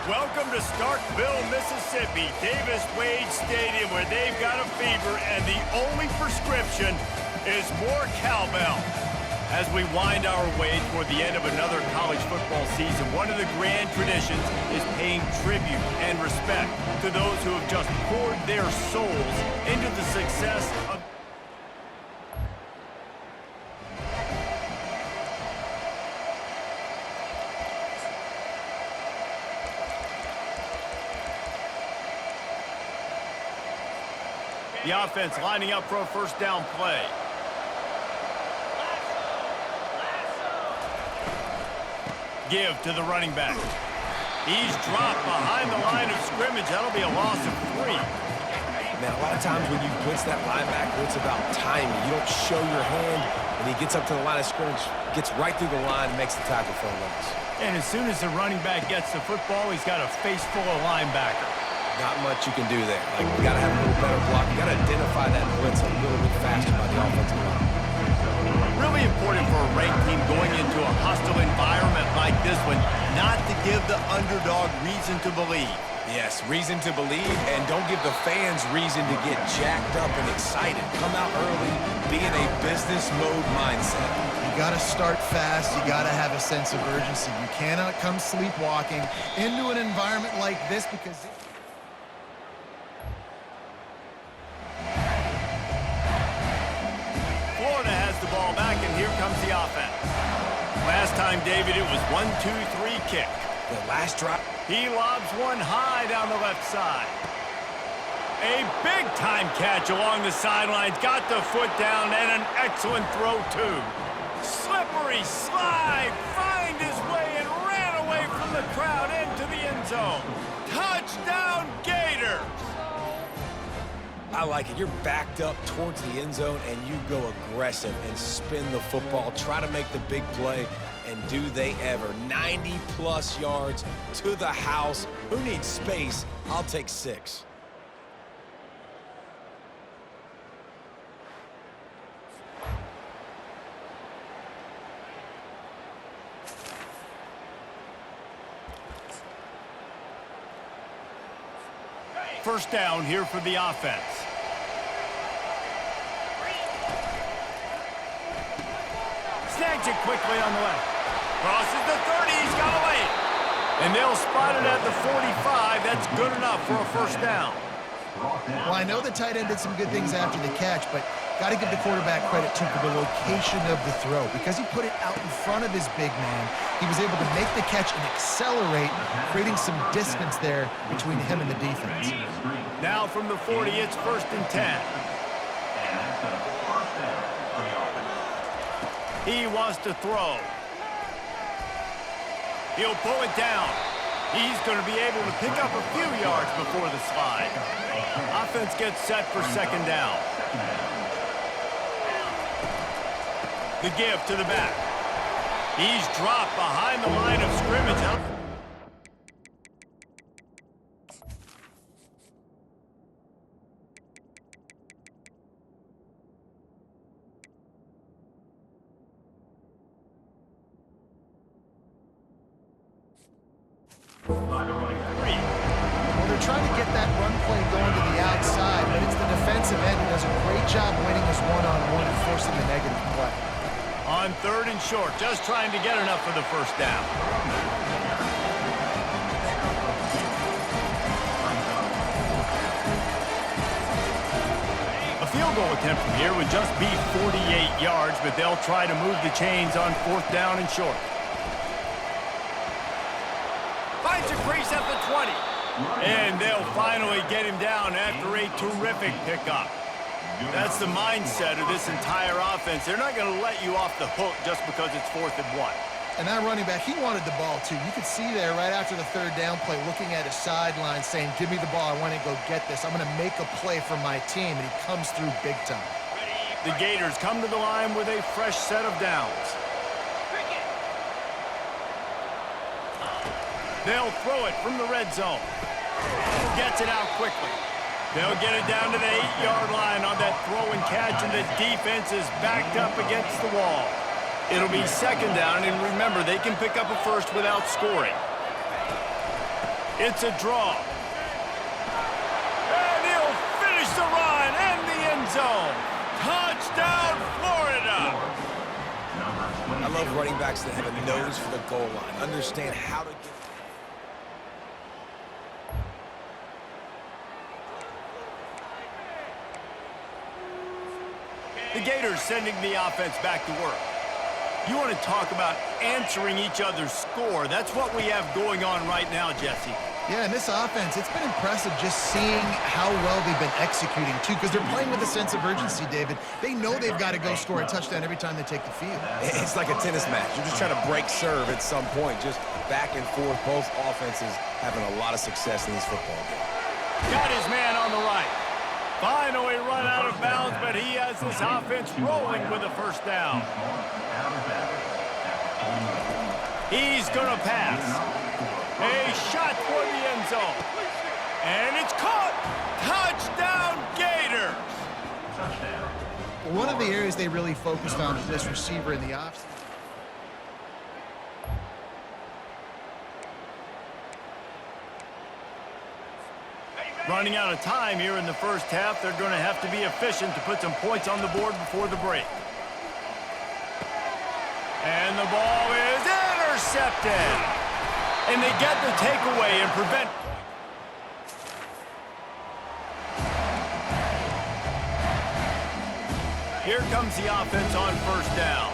Welcome to Starkville, Mississippi, Davis-Wade Stadium, where they've got a fever, and the only prescription is more cowbell. As we wind our way toward the end of another college football season, one of the grand traditions is paying tribute and respect to those who have just poured their souls into the success of the offense lining up for a first down play. Give to the running back. He's dropped behind the line of scrimmage. That'll be a loss of 3. Man, a lot of times when you blitz that linebacker, it's about timing. You don't show your hand, and he gets up to the line of scrimmage, gets right through the line, and makes the tackle for a loss. And as soon as the running back gets the football, he's got a face full of linebacker. Not much you can do there. Like, you got to have a little better block. You got to identify that blitz a little bit faster by the offensive line. Really important for a ranked team going into a hostile environment like this one, not to give the underdog reason to believe. Yes, reason to believe, and don't give the fans reason to get jacked up and excited. Come out early, be in a business mode mindset. You got to start fast. You got to have a sense of urgency. You cannot come sleepwalking into an environment like this because Florida has the ball back, and here comes the offense. Last time, David, it was 1-2-3 kick. The last drop. He lobs one high down the left side. A big-time catch along the sidelines. Got the foot down, and an excellent throw, too. Slippery slide. Find his way and ran away from the crowd into the end zone. Touchdown, Gators! I like it. You're backed up towards the end zone, and you go aggressive and spin the football, try to make the big play, and do they ever. 90-plus yards to the house. Who needs space? I'll take 6. First down here for the offense. Snags it quickly on the left. Crosses the 30, he's got away. And they'll spot it at the 45. That's good enough for a first down. Well, I know the tight end did some good things after the catch, but got to give the quarterback credit, too, for the location of the throw. Because he put it out in front of his big man, he was able to make the catch and accelerate, creating some distance there between him and the defense. Now from the 40, it's 1st and 10. He wants to throw. He'll pull it down. He's going to be able to pick up a few yards before the slide. Offense gets set for second down. The give to the back. He's dropped behind the line of scrimmage. Well, they're trying to get that run play going to the outside, but it's the defensive end who does a great job winning his one-on-one and forcing the negative play. On 3rd and short, just trying to get enough for the first down. A field goal attempt from here would just be 48 yards, but they'll try to move the chains on 4th down and short. Finds a crease at the 20. And they'll finally get him down after a terrific pickup. That's the mindset of this entire offense. They're not going to let you off the hook just because it's 4th and 1. And that running back, he wanted the ball, too. You could see there right after the 3rd down play looking at his sideline saying, give me the ball, I want to go get this. I'm going to make a play for my team, and he comes through big time. The Gators come to the line with a fresh set of downs. They'll throw it from the red zone. Gets it out quickly. They'll get it down to the 8-yard line on that throw and catch, and the defense is backed up against the wall. It'll be second down, and remember, they can pick up a first without scoring. It's a draw. And he'll finish the run in the end zone. Touchdown, Florida! I love running backs that have a nose for the goal line. Understand how to get... The Gators sending the offense back to work. You want to talk about answering each other's score. That's what we have going on right now, Jesse. Yeah, and this offense, it's been impressive just seeing how well they've been executing, too, because they're playing with a sense of urgency, David. They know they've got to go score a touchdown every time they take the field. It's like a tennis match. You're just trying to break serve at some point, just back and forth. Both offenses having a lot of success in this football game. Got his man on the right. Finally run out of bounds, but he has this offense rolling with a first down. He's going to pass. A shot toward the end zone. And it's caught. Touchdown, Gators. One of the areas they really focused on was this receiver in the offseason. Running out of time here in the first half. They're going to have to be efficient to put some points on the board before the break. And the ball is intercepted. And they get the takeaway and prevent. Here comes the offense on first down.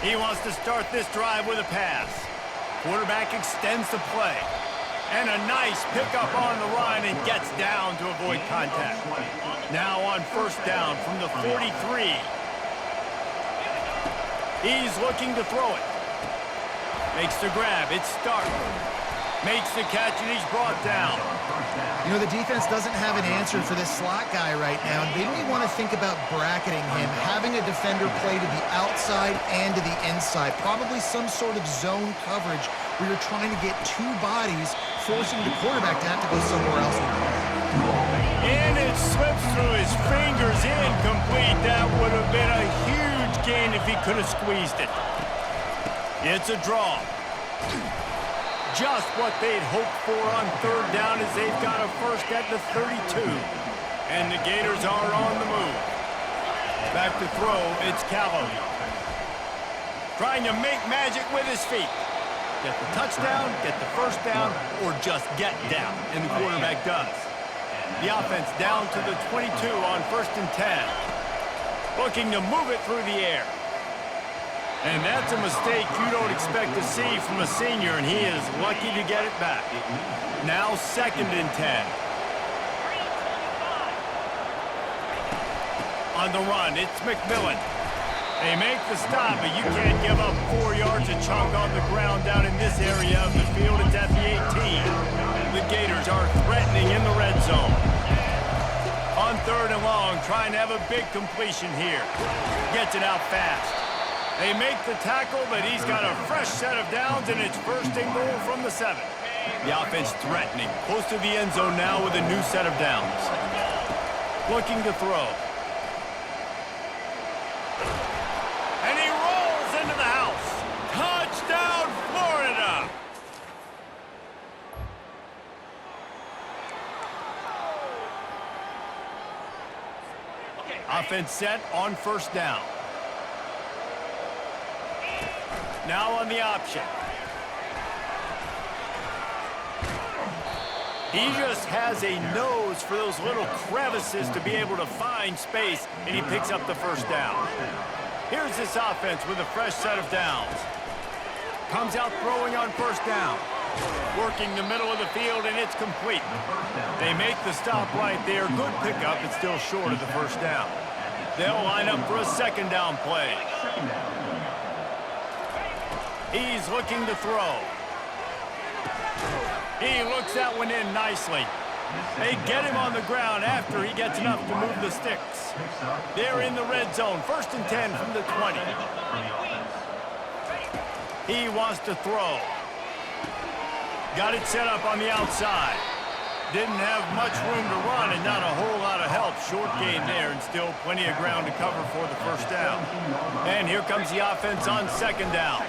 He wants to start this drive with a pass. Quarterback extends the play. And a nice pickup on the run and gets down to avoid contact. Now on first down from the 43. He's looking to throw it. Makes the grab. It's Stark. Makes the catch, and he's brought down. You know, the defense doesn't have an answer for this slot guy right now. They may want to think about bracketing him, having a defender play to the outside and to the inside. Probably some sort of zone coverage where you're trying to get two bodies, forcing the quarterback to have to go somewhere else. And it slips through his fingers, incomplete. That would have been a huge gain if he could have squeezed it. It's a draw. Just what they'd hoped for on third down as they've got a first at the 32. And the Gators are on the move. Back to throw, it's Calhoun. Trying to make magic with his feet. Get the touchdown, get the first down, or just get down. And the quarterback does. The offense down to the 22 on first and 10. Looking to move it through the air. And that's a mistake you don't expect to see from a senior, and he is lucky to get it back. Now second and 10. On the run, it's McMillan. They make the stop, but you can't give up 4 yards a chunk on the ground down in this area of the field. It's at the 18. The Gators are threatening in the red zone. On third and long, trying to have a big completion here. Gets it out fast. They make the tackle, but he's got a fresh set of downs, and it's first and goal from the 7. The offense threatening. Close to the end zone now with a new set of downs. Looking to throw. And he rolls into the house. Touchdown, Florida! Offense set on first down. Now on the option. He just has a nose for those little crevices to be able to find space, and he picks up the first down. Here's this offense with a fresh set of downs. Comes out throwing on first down. Working the middle of the field, and it's complete. They make the stop right there. Good pickup, but still short of the first down. They'll line up for a second down play. He's looking to throw. He looks that one in nicely. They get him on the ground after he gets enough to move the sticks. They're in the red zone, first and 10 from the 20. He wants to throw. Got it set up on the outside. Didn't have much room to run and not a whole lot of help. Short gain there and still plenty of ground to cover for the first down. And here comes the offense on second down.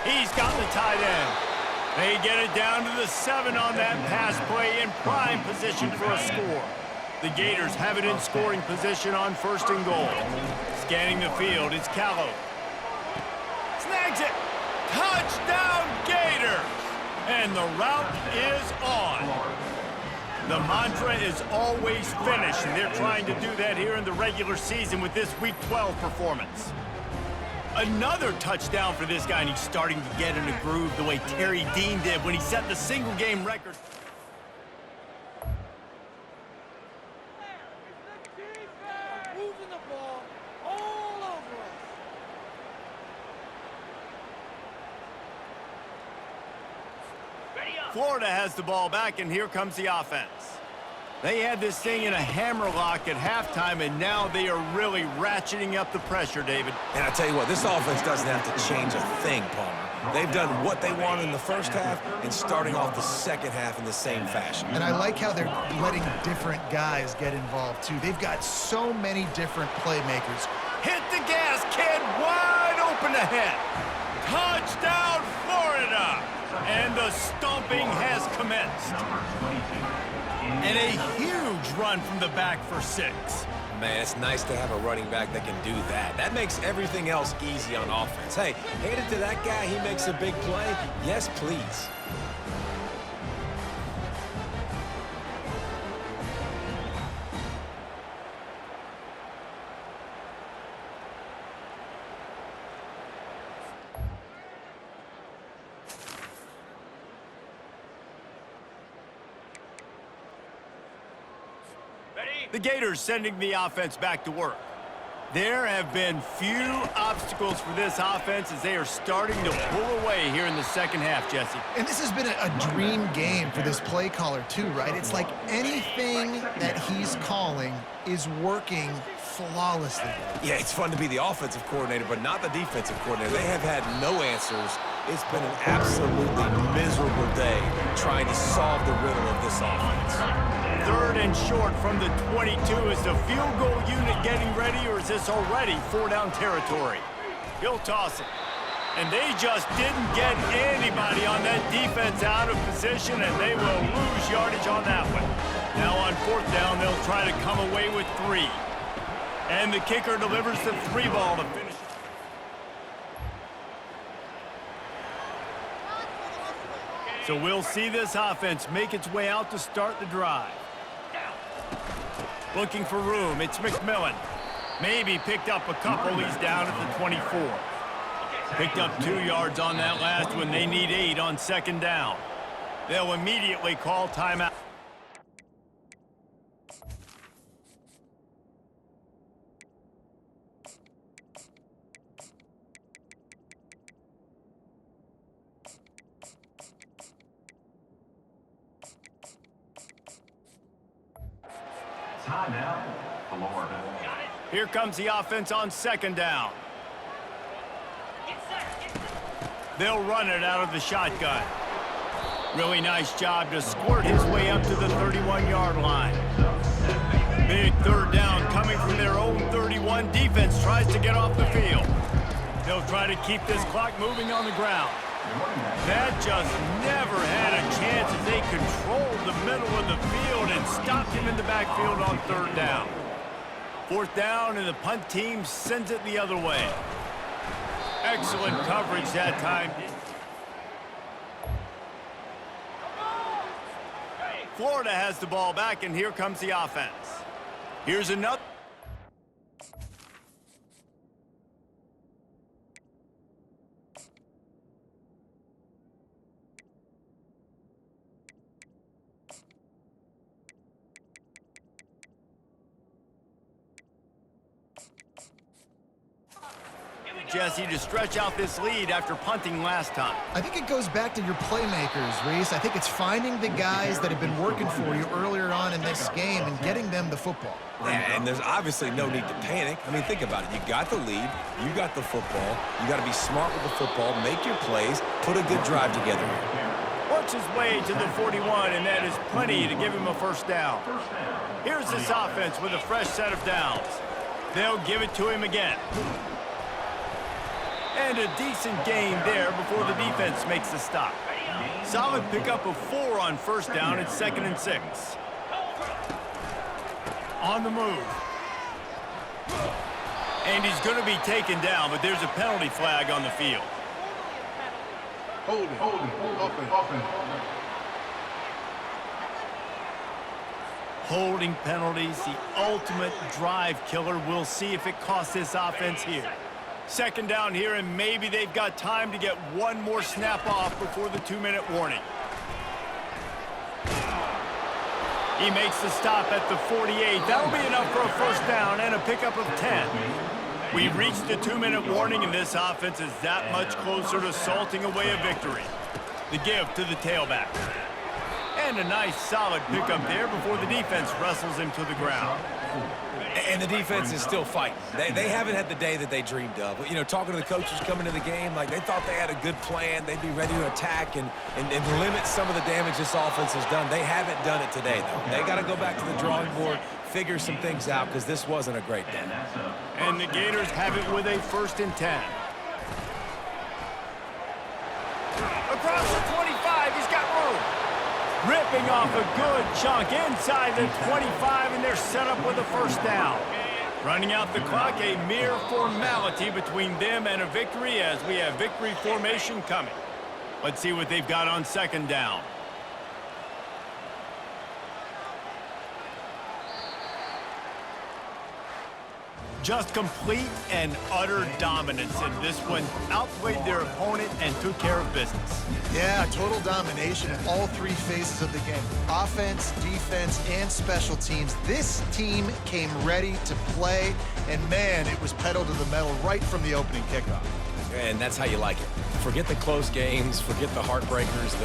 He's got the tight end. They get it down to the 7 on that pass play in prime position for a score. The Gators have it in scoring position on first and goal. Scanning the field, it's Callow. Snags it. Touchdown Gators! And the route is on. The mantra is always finish, and they're trying to do that here in the regular season with this Week 12 performance. Another touchdown for this guy, and he's starting to get in a groove the way Terry Dean did when he set the single-game record. Moving the ball all over us. Florida has the ball back, and here comes the offense. They had this thing in a hammerlock at halftime, and now they are really ratcheting up the pressure, David. And I tell you what, this offense doesn't have to change a thing, Palmer. They've done what they want in the first half and starting off the second half in the same fashion. And I like how they're letting different guys get involved, too. They've got so many different playmakers. Hit the gas, kid, wide open ahead. Touchdown, Florida! And the stomping has commenced. And a huge run from the back for 6. Man, it's nice to have a running back that can do that. That makes everything else easy on offense. Hey, hand it to that guy, he makes a big play. Yes, please. The Gators sending the offense back to work. There have been few obstacles for this offense as they are starting to pull away here in the second half, Jesse. And this has been a dream game for this play caller, too, right? It's like anything that he's calling is working flawlessly. Yeah, it's fun to be the offensive coordinator, but not the defensive coordinator. They have had no answers. It's been an absolutely miserable day trying to solve the riddle of this offense. 3rd and short from the 22. Is the field goal unit getting ready, or is this already 4-down territory? He'll toss it. And they just didn't get anybody on that defense out of position, and they will lose yardage on that one. Now on 4th down, they'll try to come away with 3. And the kicker delivers the 3 ball to finish. So we'll see this offense make its way out to start the drive. Looking for room, it's McMillan. Maybe picked up a couple, he's down at the 24. Picked up 2 yards on that last one. They need 8 on 2nd down. They'll immediately call timeout. Timeout, Florida. Here comes the offense on 2nd down. They'll run it out of the shotgun. Really nice job to squirt his way up to the 31-yard line. Big 3rd down coming from their own 31. Defense tries to get off the field. They'll try to keep this clock moving on the ground. That just never had a chance as they controlled the middle of the field and stopped him in the backfield on 3rd down. 4th down, and the punt team sends it the other way. Excellent coverage that time. Florida has the ball back, and here comes the offense. Here's another. Jesse, to stretch out this lead after punting last time. I think it goes back to your playmakers, Reese. I think it's finding the guys that have been working for you earlier on in this game and getting them the football. Yeah, and there's obviously no need to panic. I mean, think about it. You got the lead. You got the football. You got to be smart with the football, make your plays, put a good drive together here. works his way to the 41, and that is plenty to give him a first down. Here's this offense with a fresh set of downs. They'll give it to him again. And a decent gain there before the defense makes the stop. Solid pickup of 4 on first down. It's 2nd and 6. On the move. And he's going to be taken down, but there's a penalty flag on the field. Holding. Offense. Holding penalties, the ultimate drive killer. We'll see if it costs this offense here. 2nd down here, and maybe they've got time to get one more snap off before the 2-minute warning. He makes the stop at the 48. That'll be enough for a first down and a pickup of 10. We've reached the 2-minute warning, and this offense is that much closer to salting away a victory. The give to the tailback. And a nice solid pickup there before the defense wrestles him to the ground. And the defense is still fighting. They haven't had the day that they dreamed of. You know, talking to the coaches coming to the game, like they thought they had a good plan. They'd be ready to attack and limit some of the damage this offense has done. They haven't done it today, though. They got to go back to the drawing board, figure some things out, because this wasn't a great day. And the Gators have it with a 1st and 10. Across the 25, he's got room. Ripping off a good chunk inside the 25, and they're set up with a first down. Running out the clock, a mere formality between them and a victory as we have victory formation coming. Let's see what they've got on 2nd down. Just complete and utter dominance in this one. Outplayed their opponent and took care of business. Yeah, total domination in all 3 phases of the game. Offense, defense, and special teams. This team came ready to play, and man, it was pedal to the metal right from the opening kickoff. And that's how you like it. Forget the close games, forget the heartbreakers,